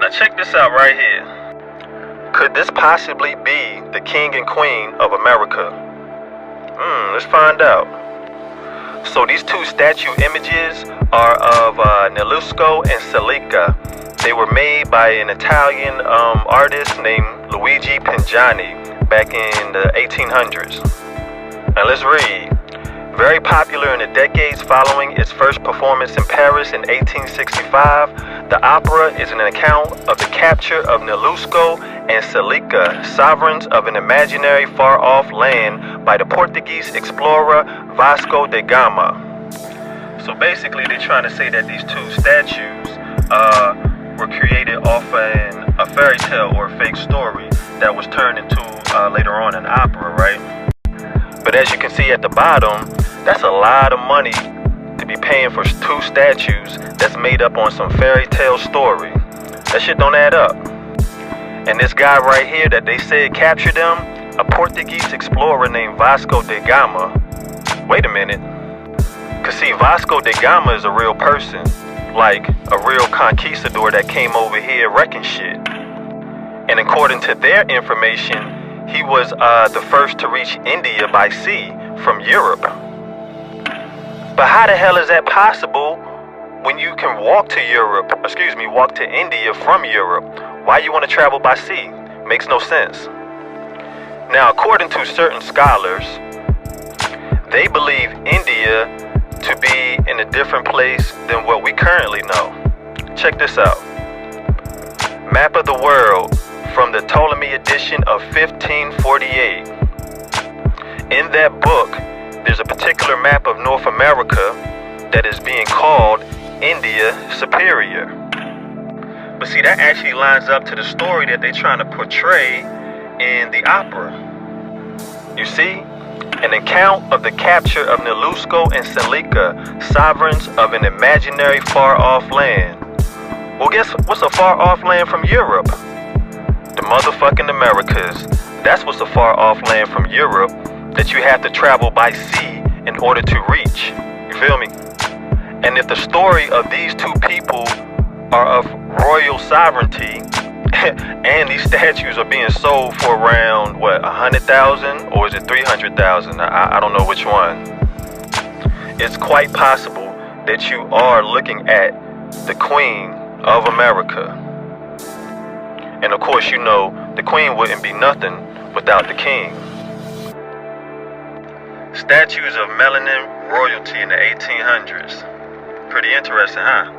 Now check this out right here. Could this possibly be the king and queen of America? Let's find out. So these two statue images are of Nelusco and Celica. They were made by an Italian artist named Luigi Pingiani back in the 1800s. Now let's read. Very popular in the decades following its first performance in Paris in 1865, the opera is an account of the capture of Nelusco and Celica, sovereigns of an imaginary far-off land, by the Portuguese explorer Vasco da Gama. So basically they're trying to say that these two statues were created off a fairy tale or a fake story that was turned into later on an opera, right? But as you can see at the bottom, that's a lot of money to be paying for two statues that's made up on some fairy tale story. That shit don't add up. And this guy right here that they said captured them, a Portuguese explorer named Vasco da Gama. Wait a minute. Cause see, Vasco da Gama is a real person. Like a real conquistador that came over here wrecking shit. And according to their information, he was the first to reach India by sea from Europe. But how the hell is that possible when you can walk to India from Europe? Why you want to travel by sea? Makes no sense. Now, according to certain scholars, they believe India to be in a different place than what we currently know. Check this out. Map of the world from the Ptolemy edition of 1548. In that book, there's a particular map of North America that is being called India Superior. But see, that actually lines up to the story that they're trying to portray in the opera. You see? An account of the capture of Nelusco and Celica, sovereigns of an imaginary far-off land. Well, guess what's a far-off land from Europe? The motherfucking Americas. That's what's a far-off land from Europe that you have to travel by sea in order to reach. You feel me? And if the story of these two people are of royal sovereignty, and these statues are being sold for around, what, 100,000 or is it 300,000? I don't know which one. It's quite possible that you are looking at the Queen of America. And of course, you know, the Queen wouldn't be nothing without the King. Statues of melanin royalty in the 1800s. Pretty interesting, huh?